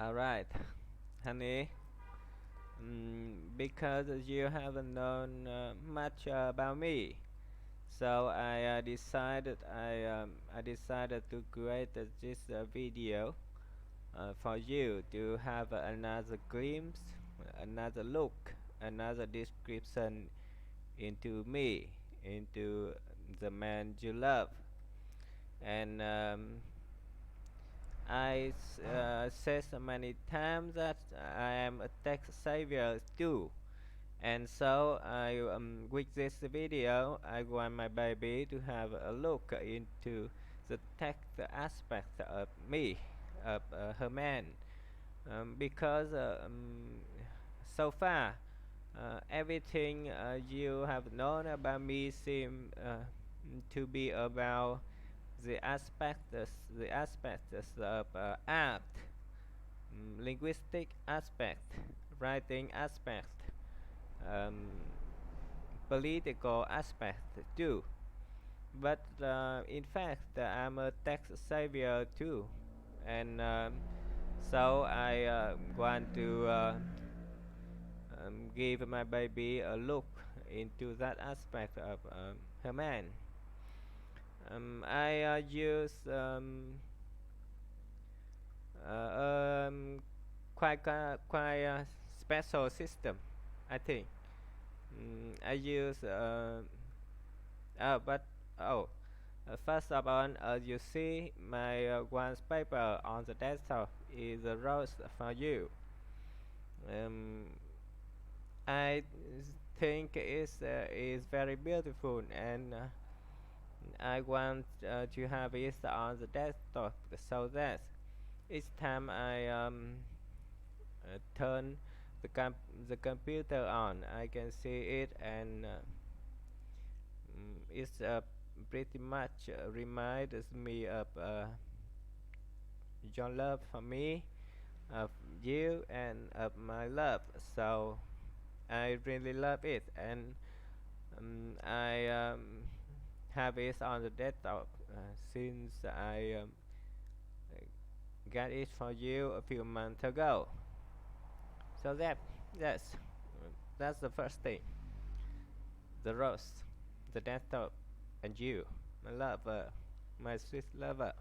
All right, honey. Because you haven't known much about me, so I decided to create this video for you to have another glimpse, another look, another description into me, into the man you love, and said so many times that I am a tech savior too. And so with this video, I want my baby to have a look into the tech aspect of me, of her man, because so far everything you have known about me seem to be about the aspects of art, linguistic aspect, writing aspect, um, political aspect too. But in fact, I'm a tech savior too, and so I want to give my baby a look into that aspect of her man. I use quite a special system, I think. I use but oh, first of all, you see my wallpaper on the desktop is a rose for you. Um, I think is very beautiful, and I want to have it on the desktop so that each time I turn the computer on, I can see it, and it's pretty much reminds me of your love for me, of you, and of my love. So I really love it, and I have it on the desktop since I got it for you a few months ago. So yes, that's the first thing. The rose, the desktop, and you, my lover, my sweet lover.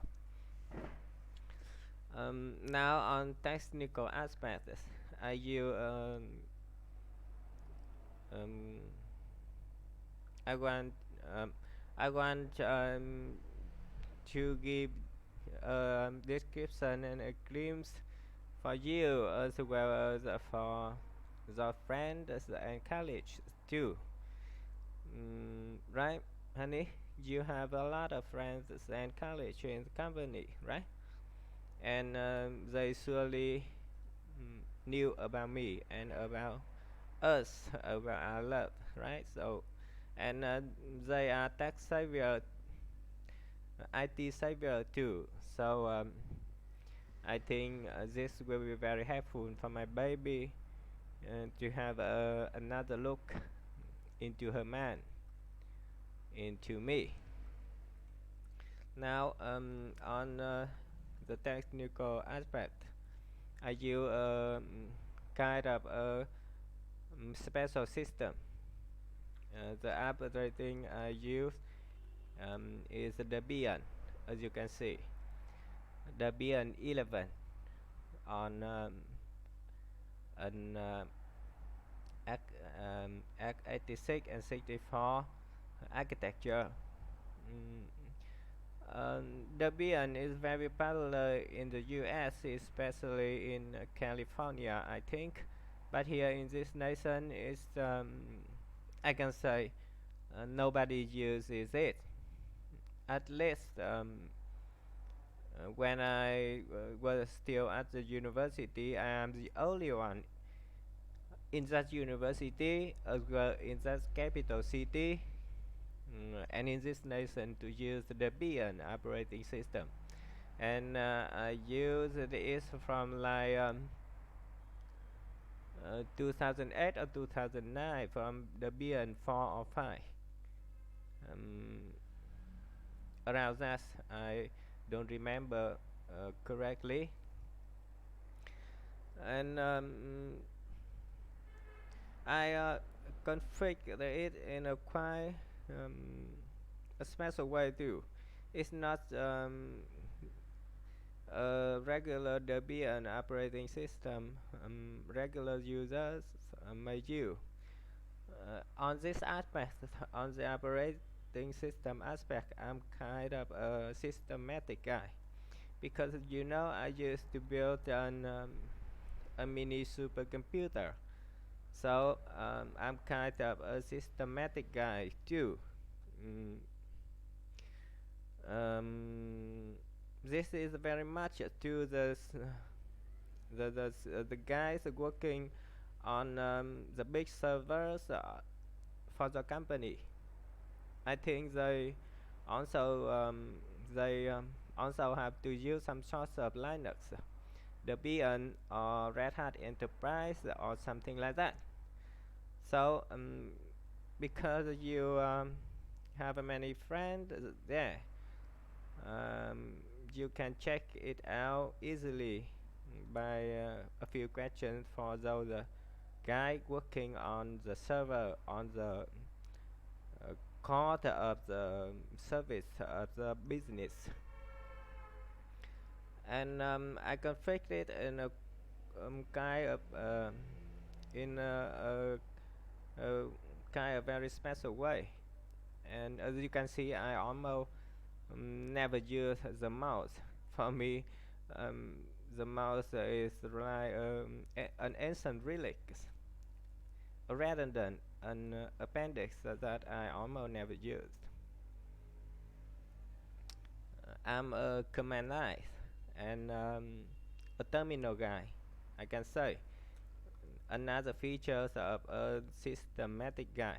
Now on technical aspects, I you um, I want um, I want to give description and a glimpse for you as well as for the friends and colleagues too. Right, honey? You have a lot of friends and colleagues in the company, right? And they surely knew about me and about us, about our love, right? So, and they are tech savior, IT savior too. So I think this will be very helpful for my baby to have another look into her man, into me. Now on the technical aspect, I use kind of a special system. The operating I use is the Debian, as you can see. Debian 11 on an x86 and 64 architecture. Mm, Debian is very popular in the US, especially in California, I think. But here in this nation, I can say nobody uses it. At least when I was still at the university, I am the only one in that university as well in that capital city and in this nation to use the Debian operating system. And I use it from like 2008 or 2009 from Debian 4 or 5. Um, Around that, I don't remember correctly. and I configure it in a quite a special way too. It's not a regular Debian operating system regular users may use. On this aspect, on the operating system aspect, I'm kind of a systematic guy because I used to build a mini supercomputer. So I'm kind of a systematic guy too. Mm, this is very much to the guys working on the big servers for the company. I think also they also have to use some sort of Linux, Debian or Red Hat Enterprise or something like that. So because you have many friends there, you can check it out easily by a few questions for those guy working on the server on the core of the service of the business. And I configured it in a kind of in a kind of very special way. And as you can see, I almost never use the mouse. For me, um, the mouse is like an ancient relic, rather than an appendix that I almost never used. I'm a command line and a terminal guy, I can say. Another feature of a systematic guy,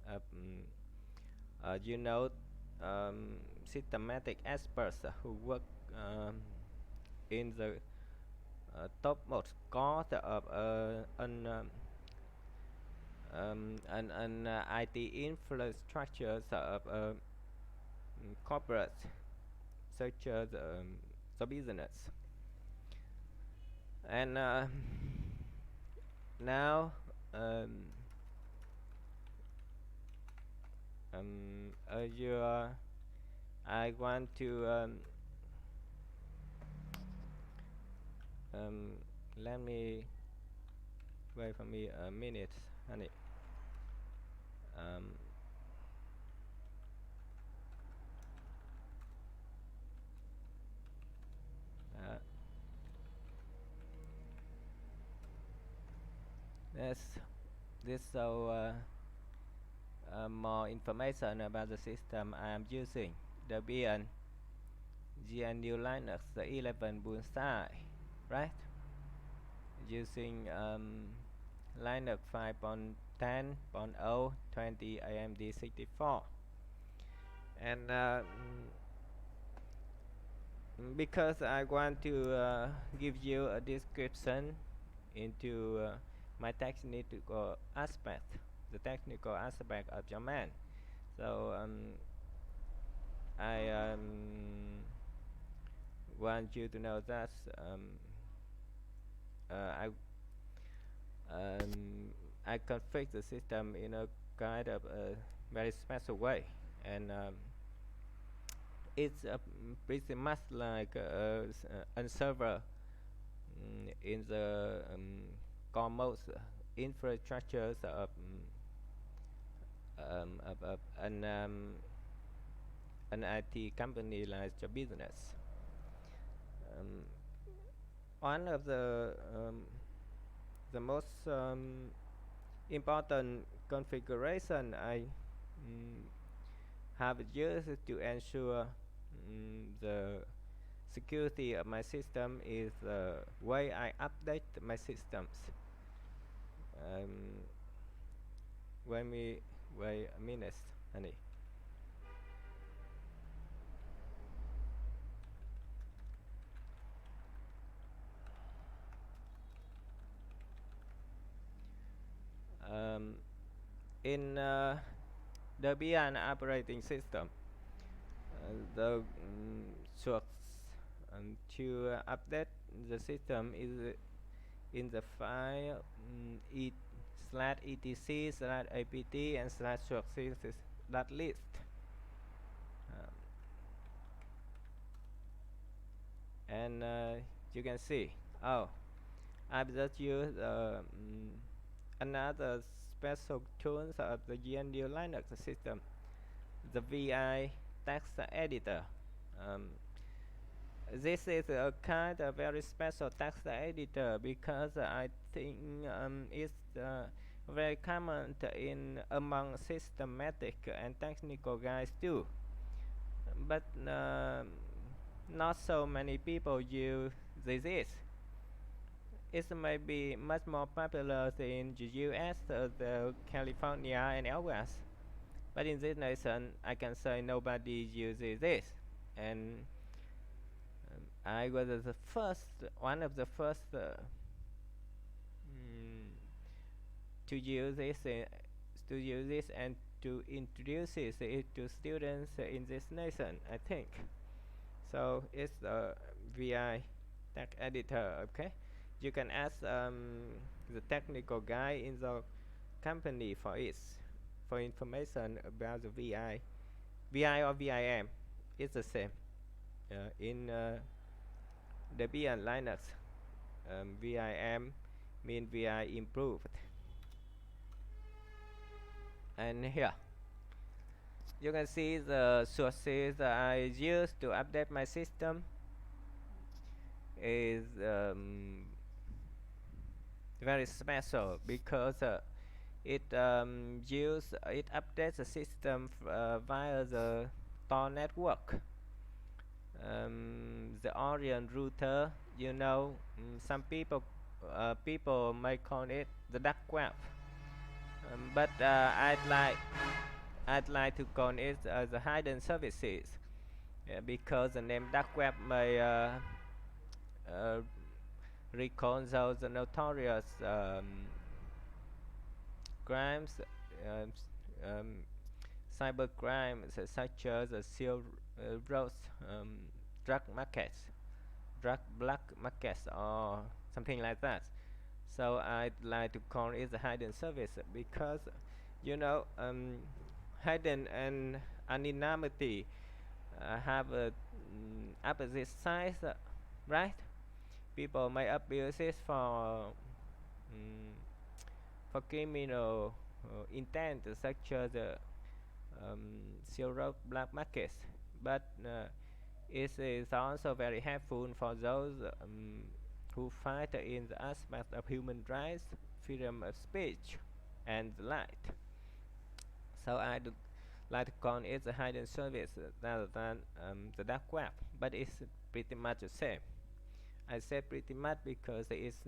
uh, mm, uh, you know, systematic experts who work in the topmost cost of an IT infrastructure of corporates such as the business. And now you, I want to um, let me wait for me a minute, honey. Um, uh, this this so more information about the system I am using. Debian GNU Linux 11 Bullseye, right? Using Linux 5.10.0 20 AMD 64. And because I want to give you a description into my technical aspect, the technical aspect of your man. So I want you to know that I configure the system in a kind of a very special way, and it's pretty much like a server in the common infrastructures of an IT company like a business. Um, one of the most important configuration I have used to ensure the security of my system is the way I update my systems. Um, wait a minute, honey. Um, in Debian operating system, the source to update the system in the file it slash etc slash apt and slash successes dot list. Um, and you can see, oh, I've just used another special tools of the GNU Linux system, the VI text editor. Um, this is a kind of very special text editor because I think it's very common in among systematic and technical guys too. But not so many people use this. It may be much more popular in the US, the California and elsewhere. But in this nation, I can say nobody uses this. And I was the first, one of the first mm, to use this, and to introduce it to students in this nation, I think. So it's the VI text editor, okay? You can ask the technical guy in the company for it, for information about the VI. VI or VIM, it's the same. In Debian Linux, VIM mean VI improved. And here, you can see the sources I use to update my system is very special because it updates the system via the Tor network. The Orion router, you know, some people may call it the dark web, but I'd like to call it the hidden services, because the name dark web may uh, recall those notorious crimes, um, um, cyber crimes such as silk roads, drug markets, drug black markets, or something like that. So I'd like to call it the hidden service because, you know, hidden and anonymity have a opposite sides, right? People may abuse it mm, for criminal intent, such as zero black markets, but it is also very helpful for those who fight in the aspect of human rights, freedom of speech, and the like. So I do like to call it the hidden service rather than the dark web, but it's pretty much the same. I said pretty much because it's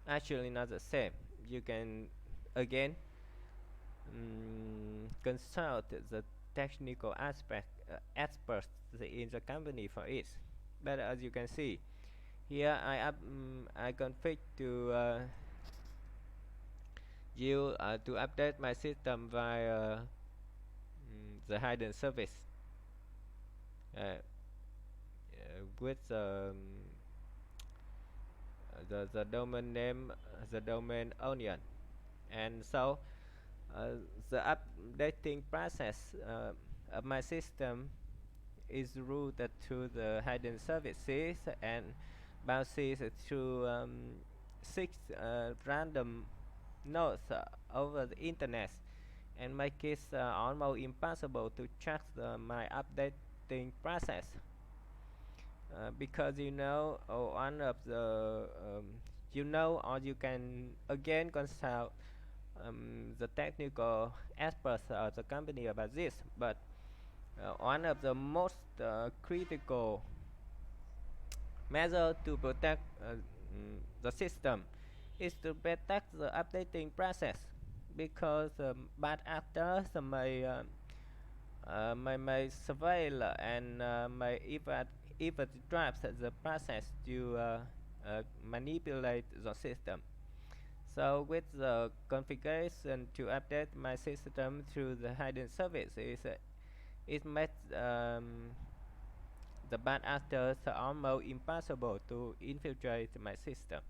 actually not the same. You can again consult the technical experts in the company for it. But as you can see, here I config to update my system via the hidden service with the domain name, the domain onion, and so the updating process of my system is routed to the hidden services and bounces through 6 random nodes over the internet, and make it almost impossible to track my updating process. Because you know, one of the you know, or you can again consult the technical experts of the company about this. But one of the most critical measures to protect the system is to protect the updating process, because bad actors may surveil and may even drive the process to manipulate the system. So with the configuration to update my system through the hidden services, it makes the bad actors almost impossible to infiltrate my system.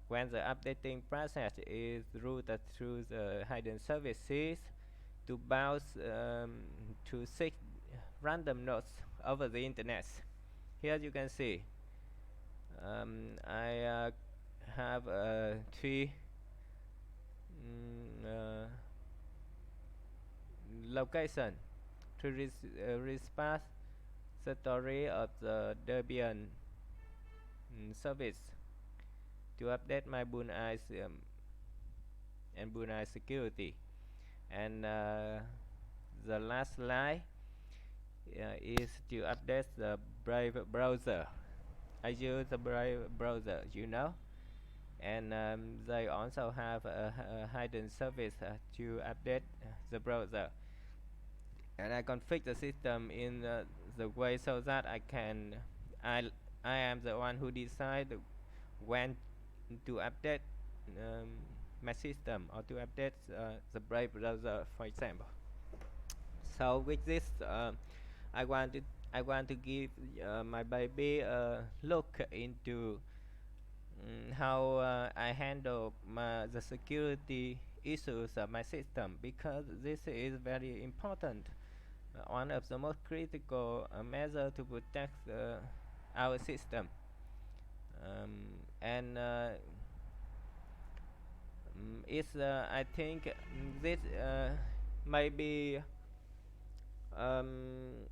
when the updating process is routed through the hidden services to bounce to 6 random nodes over the internet. Here you can see I have 3 location to repository of the Debian service to update my BullEye and BullEye security. And the last slide is to update the Brave browser. I use the Brave browser, and they also have a hidden service to update the browser. And I configure the system in the way so that I I am the one who decide when to update um, my system or to update the Brave browser, for example. So with this, I want to I want to give my baby a look into how I handle the security issues of my system, because this is very important. One of the most critical measures to protect our system. And it's I think this may be um,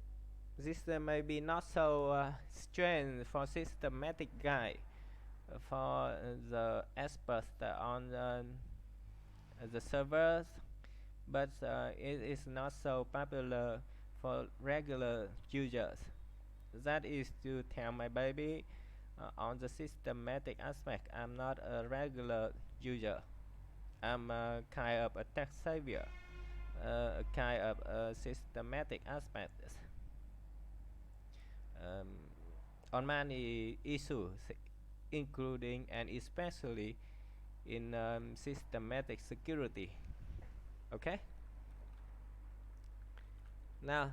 may be not so strange for systematic guy, for the experts on the servers, but it is not so popular for regular users. That is to tell my baby on the systematic aspect. I'm not a regular user. I'm a kind of a tech-savvier, a kind of a systematic aspect um, on many issues, including and especially in systematic security. Okay. Now,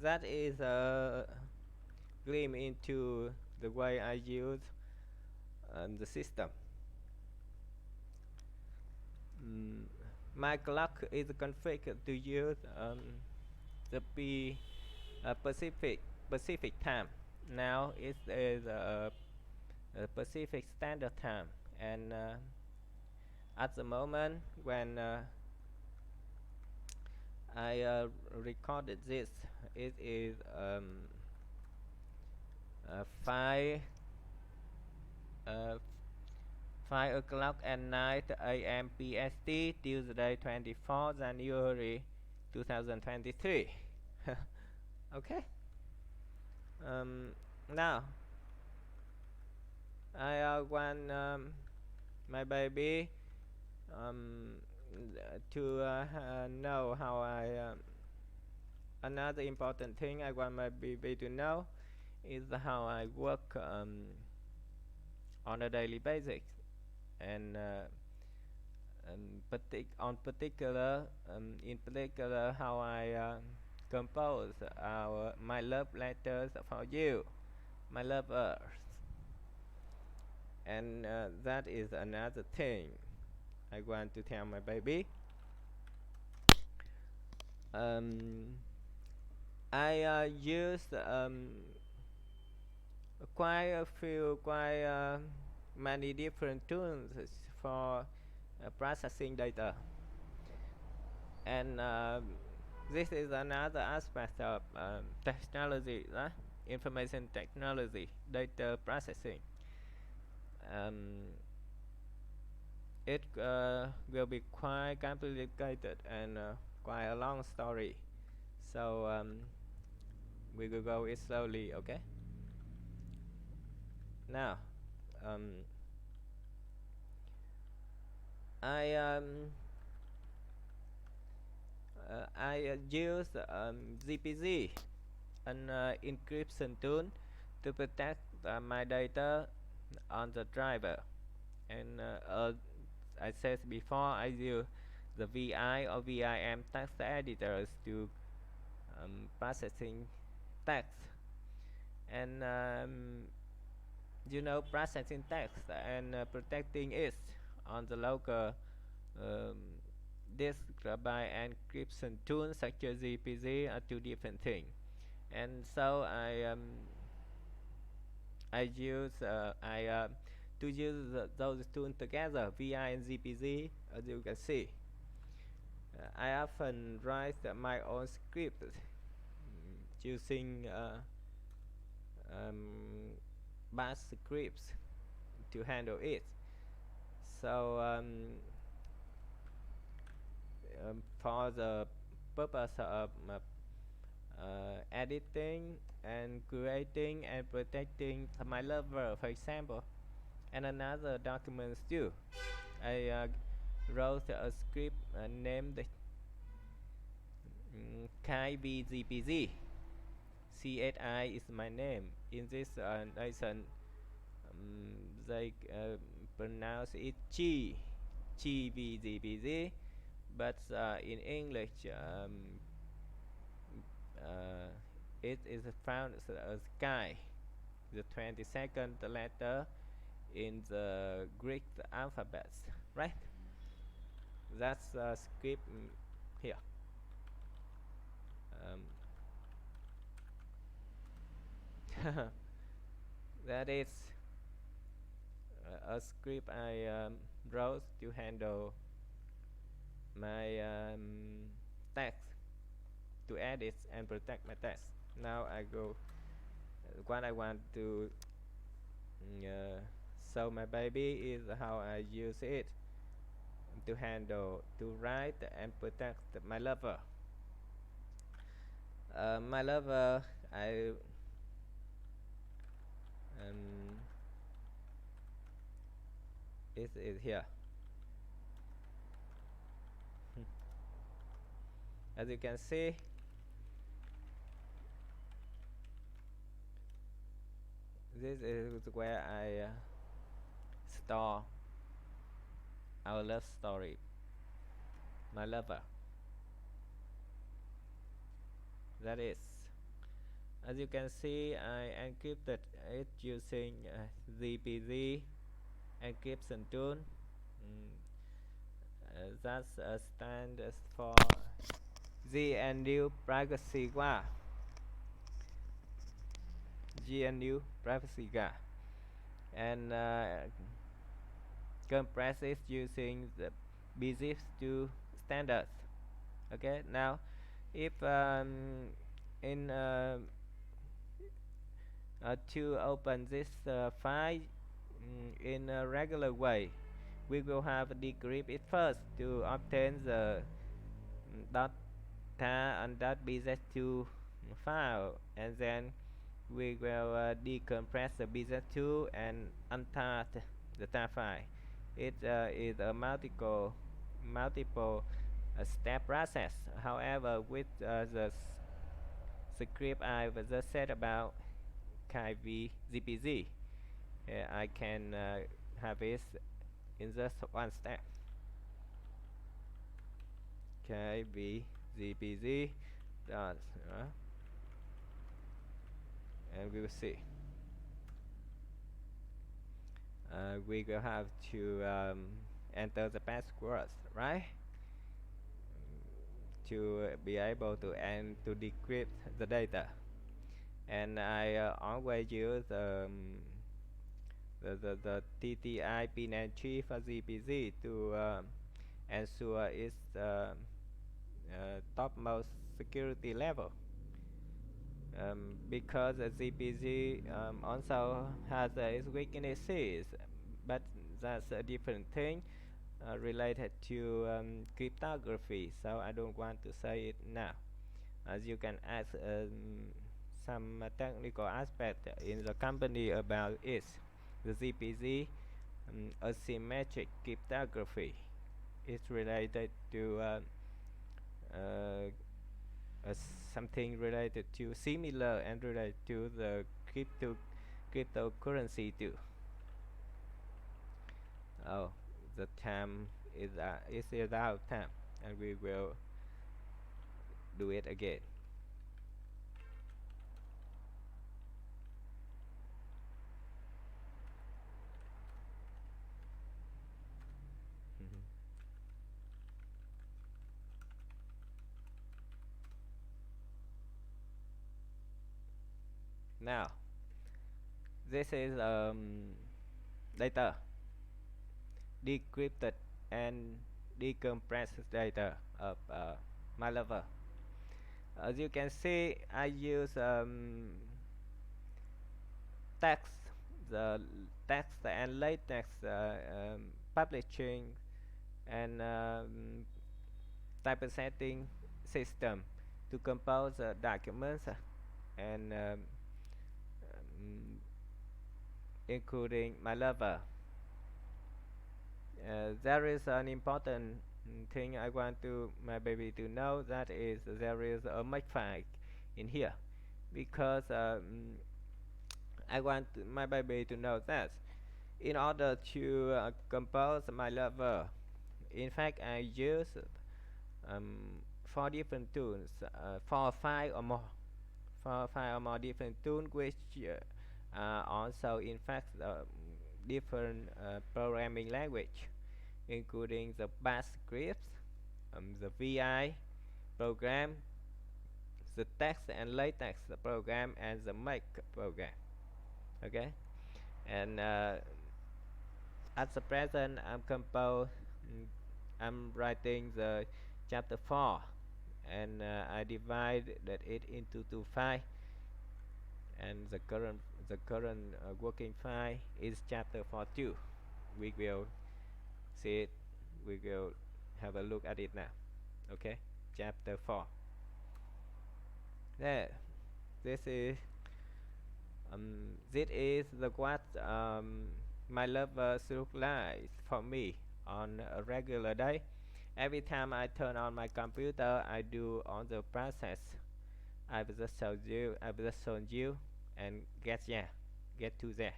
that is a glimpse into the way I use the system. My clock is configured to use the Pacific time. Now it is a Pacific Standard Time, and at the moment when I recorded this, it is 5 5 o'clock at night AM PST, Tuesday 24 January 2023. Okay. Now I want my baby to know how another important thing I want my baby to know is how I work on a daily basis, and in particular how I compose my love letters for you, my lovers. And that is another thing I want to tell my baby. I used quite many different tools for processing data, and this is another aspect of technology, information technology, data processing. It will be quite complicated and quite a long story, so we will go it slowly. Okay. Now I use ZPZ, an encryption tool, to protect my data on the driver. And I said before, I use the VI or VIM text editors to processing text. And processing text and protecting it on the local um, disk by encryption tools such as ZPZ are two different things. And so I to use those tools together, VI and ZPZ, as you can see. I often write my own script using um, bash scripts to handle it. So for the purpose of editing and creating and protecting my lover, for example, and another documents too, I wrote a script named KBZPZ. CSI is my name. In this nation, they pronounce it GBZPZ, but in English, uh, it is found as sky, the 22nd letter in the Greek alphabet, right? That's a script here. That is a script I wrote to handle my text, to edit and protect my text. Now I go what I want to show my baby is how I use it to handle, to write and protect my lover. My lover, I is here. As you can see, this is where I store our love story, my lover. That is, as you can see, I encrypted it using ZPZ encryption tool. That stands for GNU Privacy Guard. GNU Privacy Guard, and compress it using the BZIP2 standards. Okay, now if in to open this file in a regular way, we will have to decrypt it first to obtain the .tar and .bz2 file, and then we will decompress the bz2 and untar the tar file. It is a multiple step process. However, with the script I just said about KVZPZ, I can have it in just one step. KVZPZ dot and we will see. We will have to enter the passwords, right? To be able to decrypt the data. And I always use the TTIP entry for ZPZ to ensure its topmost security level. Because ZPZ also has its weaknesses, but that's a different thing related to cryptography, so I don't want to say it now. As you can ask some technical aspect in the company about it. The ZPZ asymmetric cryptography is related to something related to similar and related to the cryptocurrency too. Oh, the time is out time, and we will do it again. Now, this is data, decrypted and decompressed data of my lover. As you can see, I use text, the text and latex publishing and typesetting system to compose documents and including my lover. There is an important thing I want to my baby to know, that is there is a makefile in here because I want my baby to know that in order to compose my lover, in fact I use um, 4 different tools, 4 or 5 or more different tools which are also in fact different programming language, including the bash scripts, the VI program, the text and latex program, and the make program. Okay, and at the present I'm writing the chapter 4, and I divided it into 2 files, and the current working file is chapter 42. We will see it. We will have a look at it now. Okay, chapter 4. There. This is the what my lover look like for me on a regular day. Every time I turn on my computer, I do all the process I've just shown you, and get to there.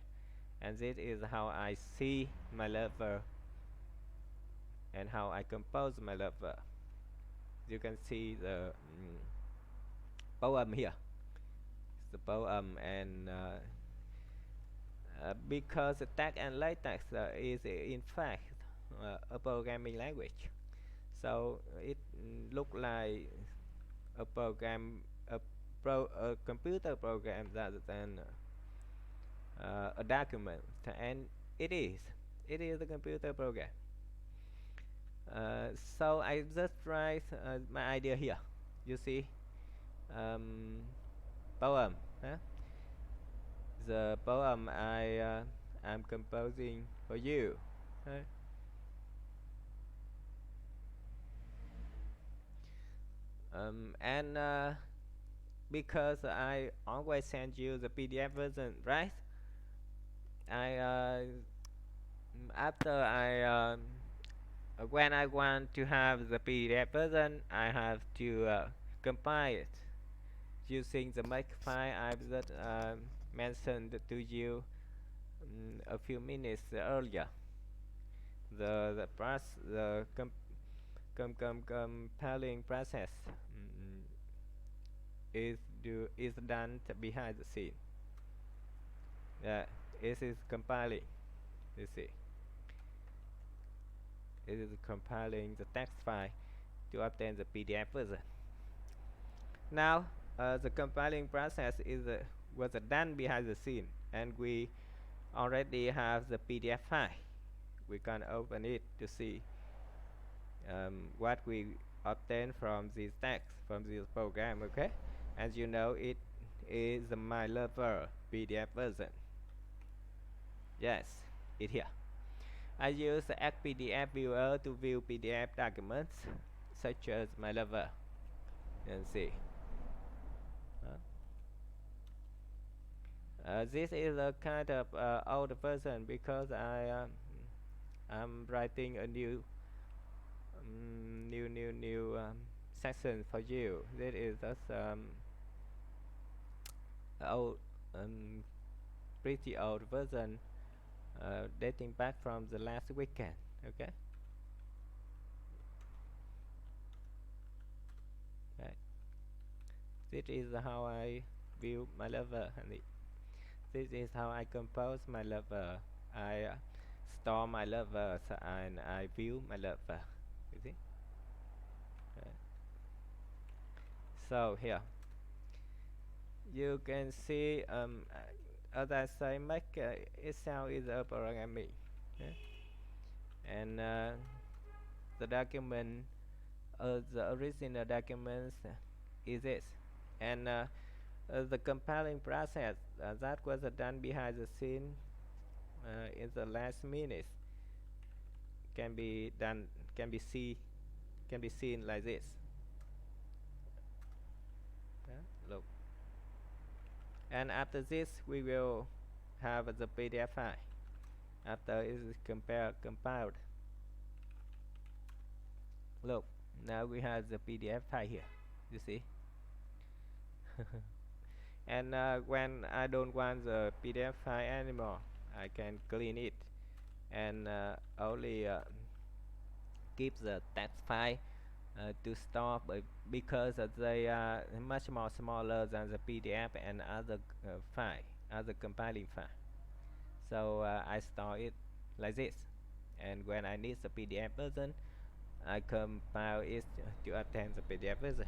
And this is how I see my lover and how I compose my lover. You can see the poem here. The poem, and because the text and latex is in fact a programming language, so it look like a computer program rather than a document, and it is a computer program. So I just write my idea here. You see, um, poem. Huh? The poem I am composing for you. Huh? And because I always send you the PDF version, right? I after I when I want to have the PDF version, I have to compile it using the makefile I've just mentioned to you a few minutes earlier. The compiling process is done behind the scene. Yeah, it is compiling. You see, it is compiling the text file to obtain the PDF version. Now, the compiling process was done behind the scene, and we already have the PDF file. We can open it to see what we obtain from this text, from this program. Okay, as you know, it is the my lover PDF version. Yes, it here. I use the XPDF viewer to view PDF documents such as my lover. And see. This is a kind of old version because I'm writing a new section for you. This is just old, pretty old version, dating back from the last weekend. Okay. Right. This is how I view my lover, honey. This is how I compose my lover. I store my lover and I view my lover. You see? Right. So here, you can see as I say, make itself is a programming, yeah? And the document, the original documents is this, and the compiling process that was done behind the scene in the last minute can be done, can be see, can be seen like this. Yeah, look, and after this we will have the PDF file after it is compiled. Look, now we have the PDF file here, you see. And when I don't want the PDF file anymore, I can clean it and only keep the text file to store, because they are much more smaller than the PDF and other file, other compiling file. So I store it like this, and when I need the PDF version, I compile it to obtain the PDF version.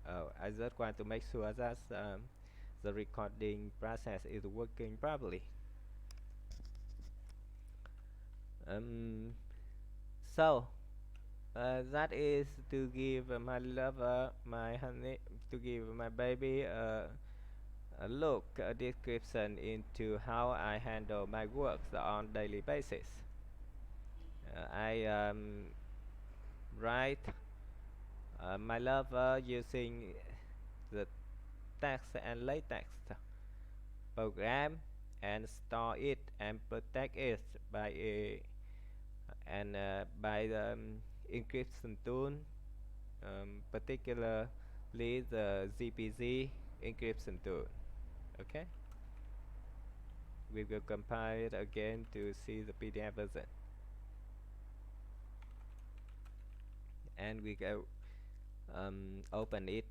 Um, I just want to make sure that the recording process is working properly. Um, so that is to give my lover, my honey, to give my baby a look, a description into how I handle my work on daily basis. I write my lover using the text and latex program and store it and protect it by a and by the encryption tool, particularly the GPG encryption tool. Okay, we will compile it again to see the PDF version, and we go open it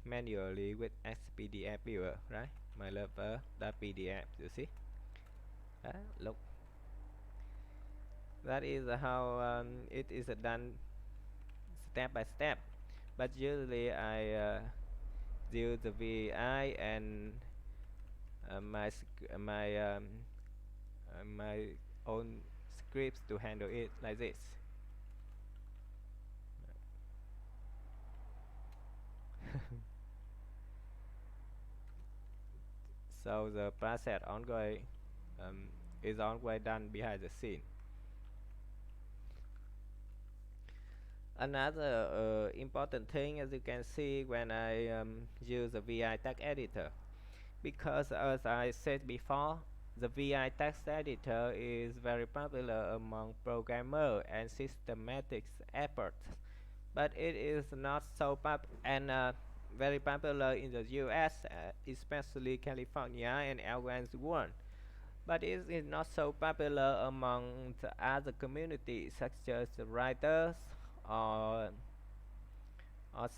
manually with XPDF viewer, right? My lover.pdf, you see. Look, that is how it is done step by step, but usually I use the VI and my own scripts to handle it like this. So the process ongoing is always done behind the scene. Another important thing, as you can see, when I use the VI text editor, because as I said before, the VI text editor is very popular among programmers and systematics experts, but it is not so very popular in the US, especially California and elsewhere world. But it is not so popular among the other communities, such as the writers or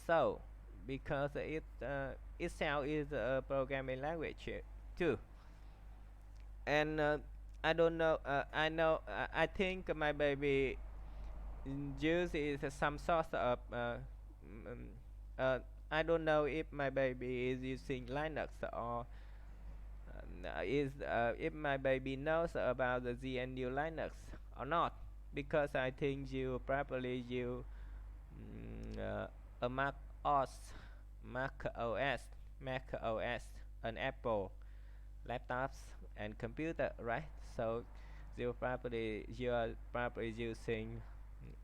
so, because it itself is a programming language too. And I don't know. I think my baby uses some sort of. I don't know if my baby is using Linux or if my baby knows about the GNU Linux or not, because I think you probably use a Mac OS, Mac OS, an Apple laptops and computer, right? So you are probably using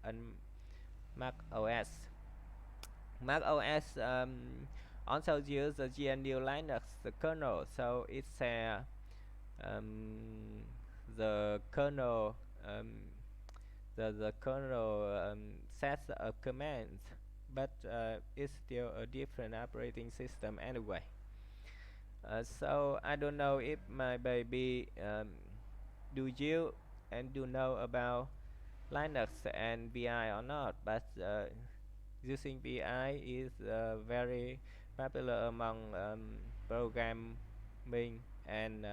an Mac OS. Mac OS also use the GNU Linux the kernel, so it's the kernel the kernel sets of commands, but it's still a different operating system anyway. So I don't know if my baby do you and do know about Linux and VI or not, but using VI is very popular among programming and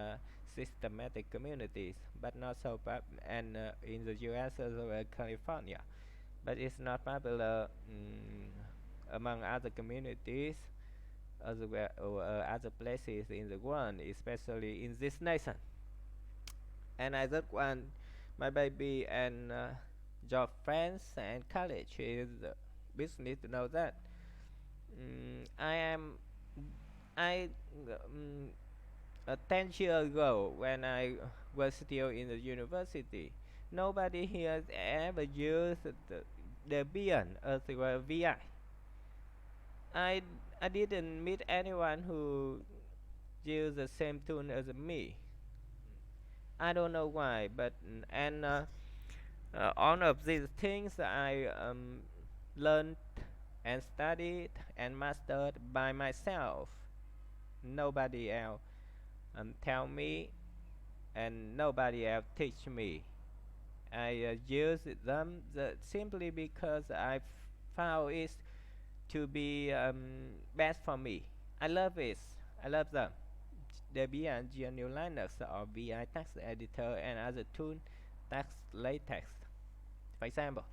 systematic communities, but not so and in the U.S. as well, California, but it's not popular among other communities as well, or other places in the world, especially in this nation. And I just want my baby and job friends and college is business to know that I am I 10 years ago when I was still in the university, nobody here has ever used the beyond as well VI. I didn't meet anyone who used the same tune as me. I don't know why, but and all of these things I learned and studied and mastered by myself. Nobody else tell me, and nobody else teach me. I use them simply because I found it to be best for me. I love it. I love them. Debian, GNU Linux, or VI text editor, and other tools, text latex, for example.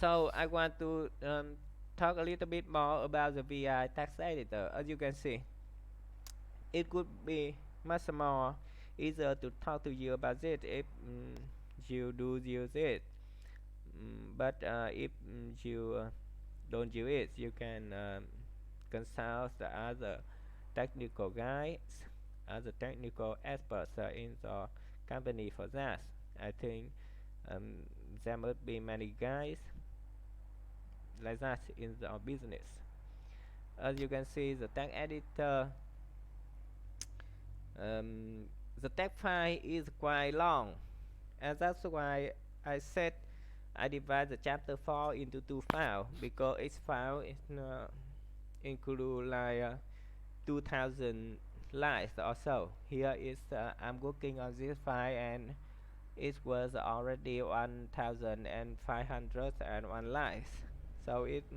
So I want to talk a little bit more about the VI text editor. As you can see, it could be much more easier to talk to you about it if you do use it. But if you don't use it, you can consult the other technical guys, other technical experts in the company for that. I think there must be many guys like that in the business. As you can see, the text editor, the text file is quite long, and that's why I said I divide the chapter 4 into 2 files, because each file is include like 2000 lines or so. Here is I'm working on this file, and it was already 1501 lines, so it's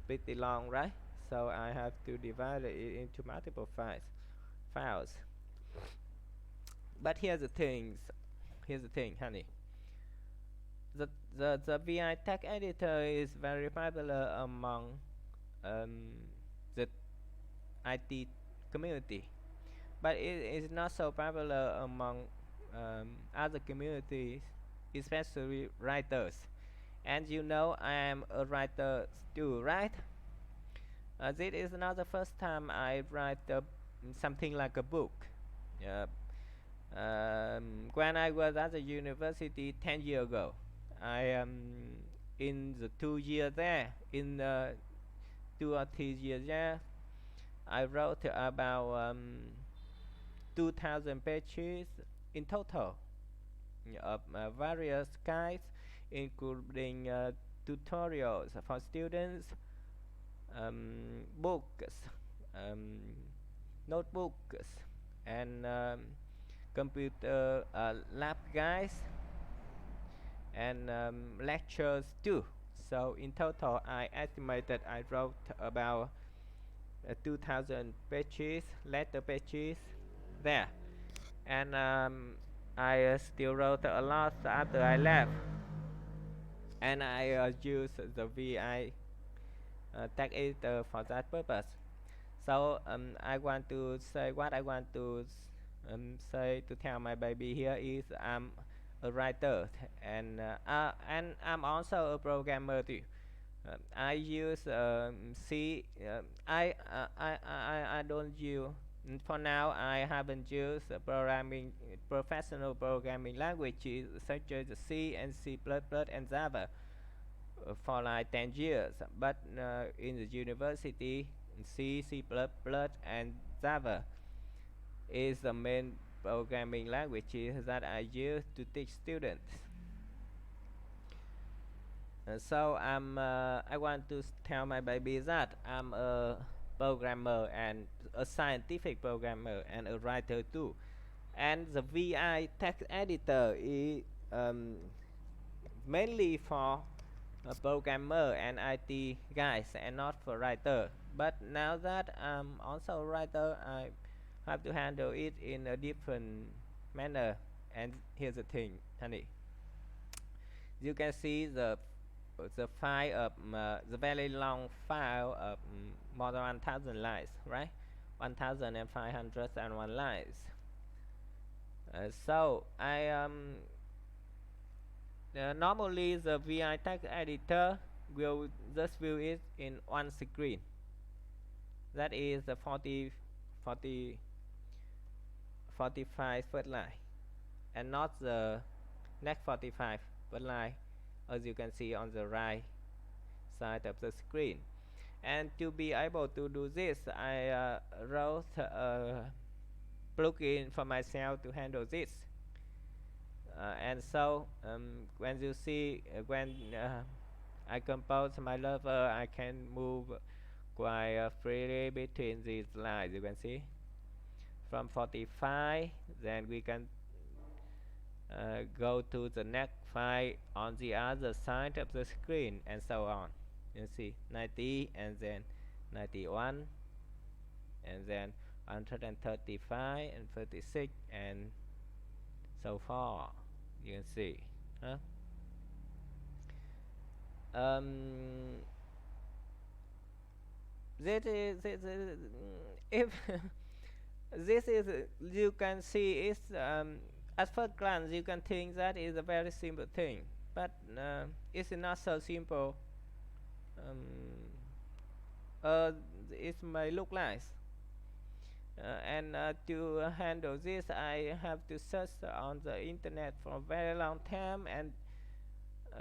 pretty long, right? So I have to divide it into multiple files. But here's the thing, honey. The VI text editor is very popular among the IT community, but it is not so popular among other communities, especially writers. And you know I am a writer too, right? This is not the first time I write something like a book. Uh, when I was at the university 10 years ago, I in the 2 years there, in 2 or 3 years there, I wrote about 2,000 pages in total of various kinds, including tutorials for students, books, notebooks, and computer lab guides, and lectures too. So in total, I estimated I wrote about 2,000 pages, letter pages there, and I still wrote a lot after I left, and I used the VI text editor for that purpose. So I want to say what I want to say to tell my baby here is I'm a writer, and I'm also a programmer too. I use C. I don't use for now. I haven't used professional programming languages such as C and C++ and Java for like 10 years. But in the university, C, C++, and Java is the main programming languages that I use to teach students. So I want to tell my baby that I'm a programmer, and a scientific programmer, and a writer too. And the VI text editor is mainly for a programmer and IT guys, and not for writer. But now that I'm also a writer, I have to handle it in a different manner. And here's the thing, honey. You can see the file of the very long file of more than 1,000 lines, right? 1,501 lines. So I normally the VI text editor will just view it in one screen. That is the 40 45 first line, and not the next 45 first line, as you can see on the right side of the screen. And to be able to do this, I wrote a plugin for myself to handle this. And so when you see when I compose my lover, I can move quite freely between these lines. You can see from 45, then we can go to the next file on the other side of the screen, and so on. You see 90, and then 91, and then 135 and 36, and so far. You can see, huh? This if this is you can see it's at first glance you can think that is a very simple thing, but it's not so simple. um, it may look nice, and to handle this I have to search on the internet for a very long time, and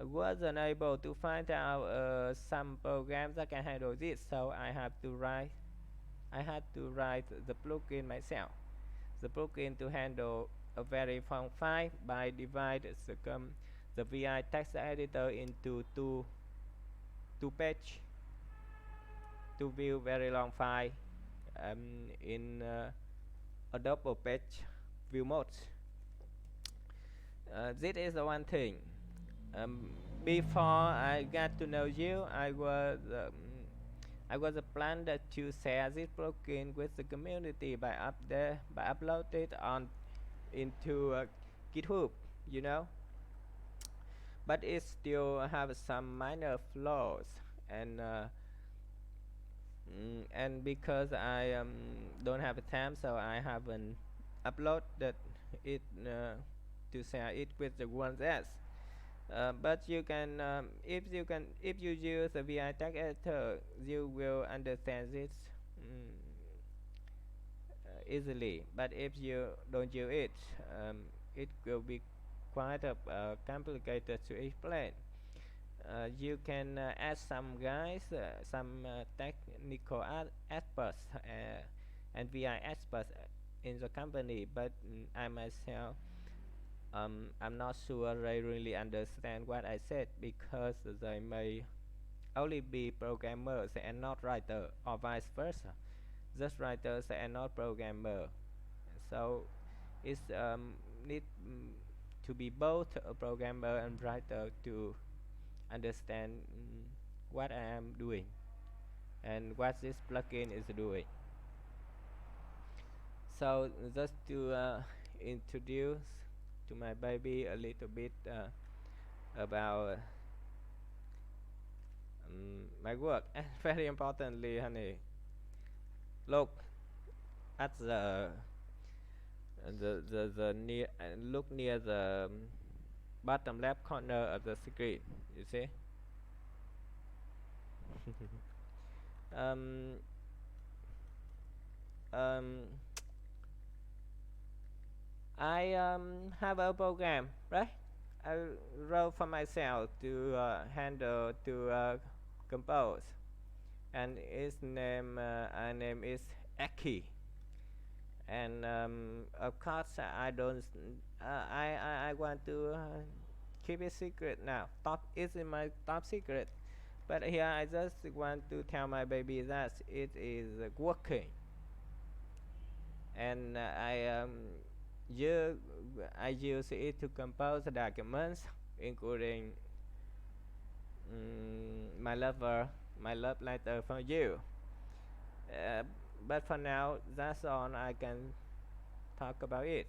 wasn't able to find out some programs that can handle this, so I had to write the plugin myself. The plugin to handle a very long file by divide the VI text editor into two page to view very long file in a double page view mode. This is the one thing. Before I got to know you, I was a plan to share this plugin with the community by upload it on into GitHub, you know. But it still have some minor flaws, and because I don't have time, so I haven't uploaded it to share it with the ones else. But you can, if you use the VI text editor, you will understand this easily. But if you don't use it, it will be quite complicated to explain. You can add some guys, some technical experts and VI experts in the company, but I myself, I'm not sure they really understand what I said, because they may only be programmers and not writers, or vice versa, just writers and not programmers. So it's need to be both a programmer and writer to understand what I am doing and what this plugin is doing. So just to introduce to my baby a little bit about my work, and very importantly, honey, look at the near look near the bottom left corner of the screen. You see? um, I have a program, right? I wrote for myself to handle to compose, and its name is Aki. And of course I don't I want to keep it secret now. It's in my top secret, but here I just want to tell my baby that it is working, and I use it to compose documents, including my love letter for you. but for now, that's all I can talk about it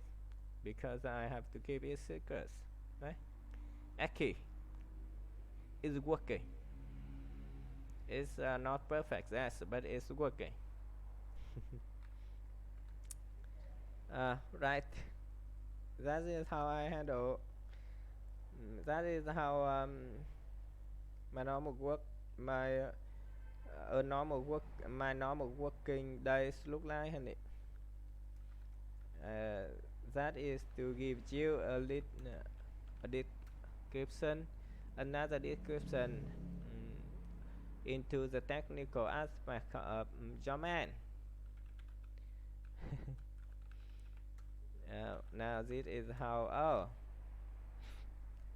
because I have to keep it secret, right? Aki is working. It's not perfect, yes, but it's working. Right. That is how I handle. That is how my normal work, my normal work, my normal working days look like, honey. Uh, that is to give you a description, another description into the technical aspect of your man. Now this is how.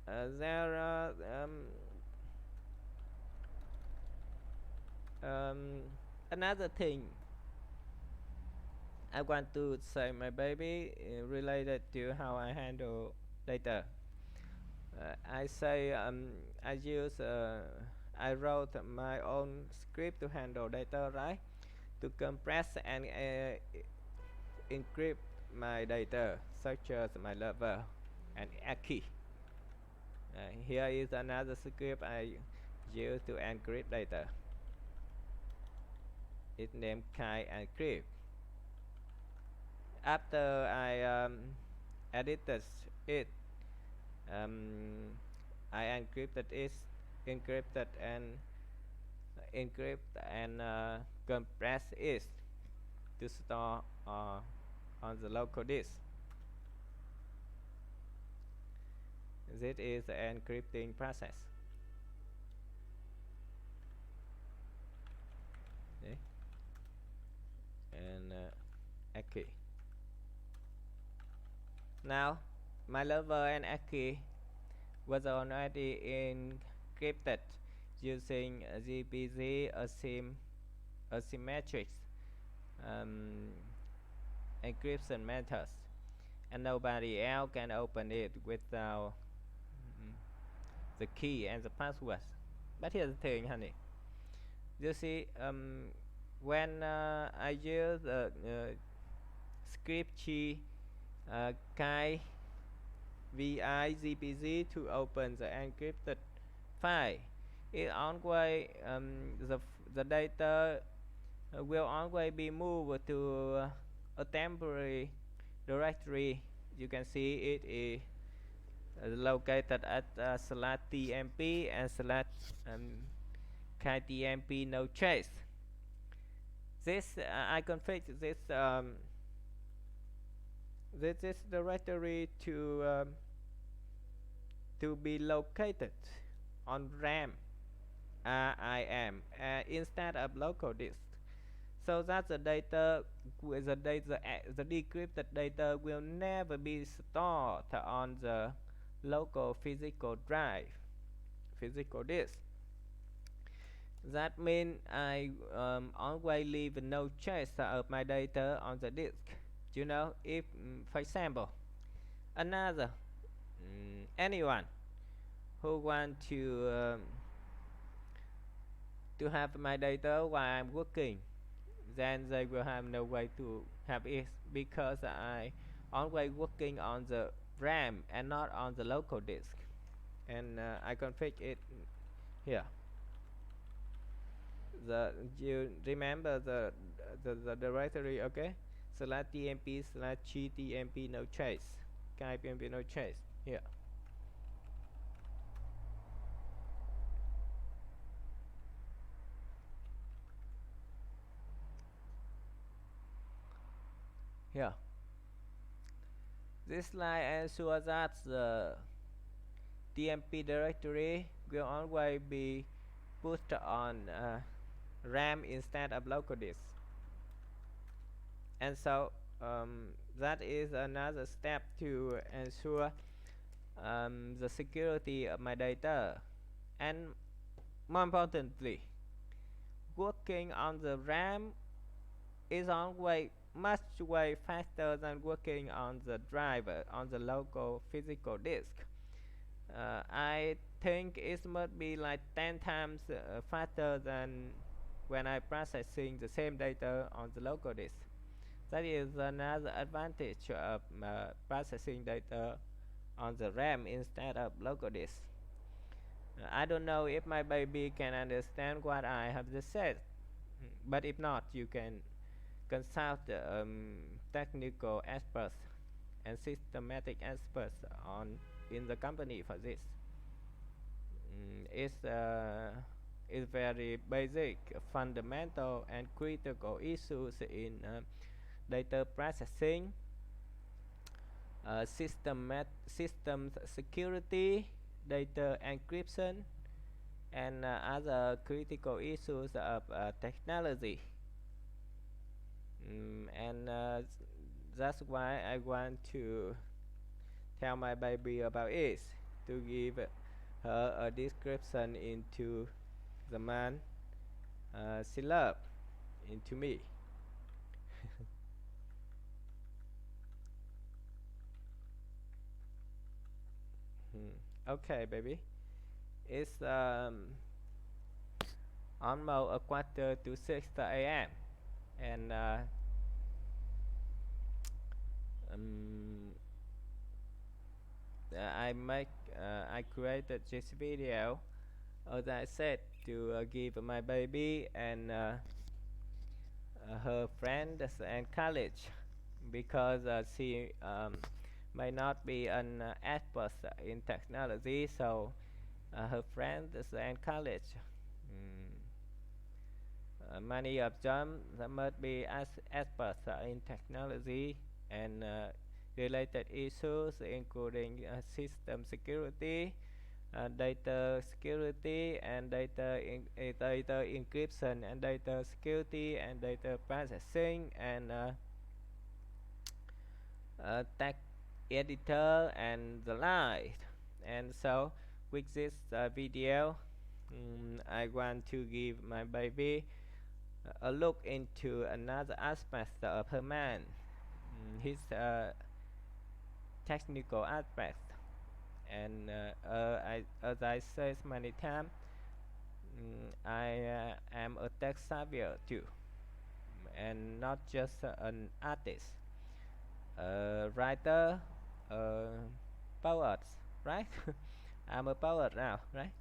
There are another thing I want to say, my baby, related to how I handle data. I say I use I wrote my own script to handle data, right? To compress and encrypt my data, such as my lover and Aki. Here is another script I use to encrypt data. It's named Kai Encrypt. After I edited it, I encrypted and compress it to store on the local disk. This is the encrypting process. Okay. And Aki. Now, my lover and Aki was already encrypted using GPZ asymmetric um, encryption methods, and nobody else can open it without the key and the password. But here's the thing, honey. You see, when I use script key Kai VIGPZ to open the encrypted file, it always the data will always be moved to a temporary directory. You can see it is located at /tmp and /kitmp no trace. This I config this directory to be located on RAM RAM instead of local disk, so that the data with the decrypted data will never be stored on the local physical drive, physical disk. That means I always leave no trace of my data on the disk. You know, if for example another anyone who want to have my data while I'm working, then they will have no way to have it because I always working on the RAM and not on the local disk. And I config it here. You remember the directory, okay? /tmp/gtmp no trace, kitmp no trace here. Here. This line ensures that the TMP directory will always be put on RAM instead of local disk. And so that is another step to ensure the security of my data. And more importantly, working on the RAM is always much way faster than working on the driver on the local physical disk. I think it must be like 10 times faster than when I processing the same data on the local disk. That is another advantage of processing data on the RAM instead of local disk. I don't know if my baby can understand what I have just said, but if not, you can consult technical experts and systematic experts on in the company for this. It's very basic, fundamental, and critical issues in data processing, systems security, data encryption, and other critical issues of technology. And that's why I want to tell my baby about it, to give her a description into the man she loved, into me. Okay, baby. It's almost a quarter to 6 a.m. and um, I created this video, as I said, to give my baby and her friends and college, because she may not be an expert in technology, so her friends and college, many of them must be as experts in technology and related issues, including system security, data security, and data encryption, and data security, and data processing, and text editor, and the like. And so, with this video, I want to give my baby a look into another aspect of her man, his technical aspect. And as I said many times, I am a tech-savvier too, and not just an artist, a writer, a poet, right? I'm a poet now, right?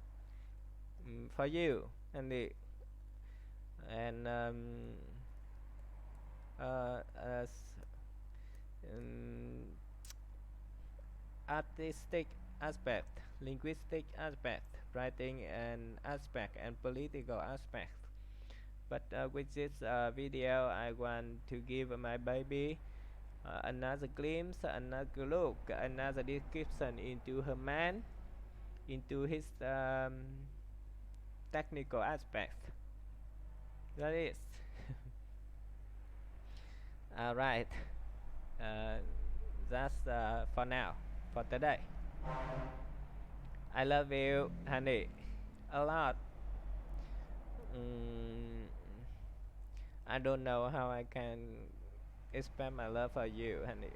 For you, and as um, artistic aspect, linguistic aspect, writing and aspect, and political aspect. But with this video, I want to give my baby another glimpse, another look, another description into her man, into his technical aspect. That is. Alright, uh, that's for now, for today. I love you, honey, a lot. Mm, I don't know how I can express my love for you, honey.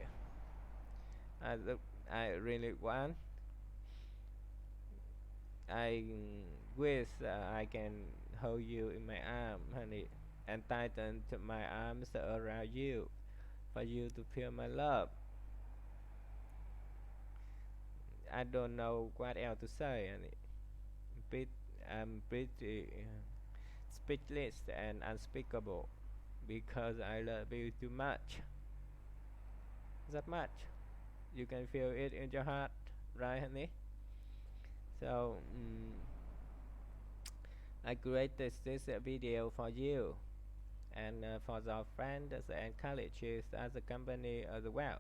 I really want. I wish I can hold you in my arm, honey, and tighten my arms around you, for you to feel my love. I don't know what else to say, honey. I'm pretty speechless and unspeakable, because I love you too much. That much. You can feel it in your heart, right, honey? So, I created this video for you, and for our friends and colleagues at the company as well,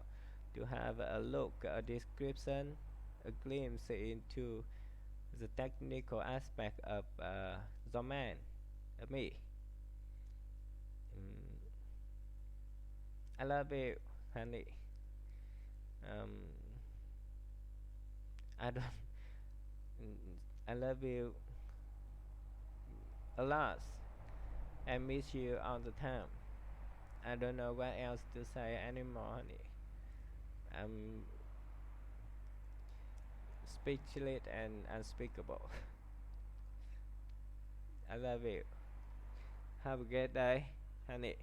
to have a look, a description, a glimpse into the technical aspect of the man, of me. Mm, I love you, honey. Um, I don't. I love you a lot. I miss you all the time. I don't know what else to say anymore, honey. I'm speechless and unspeakable. I love you. Have a great day, honey.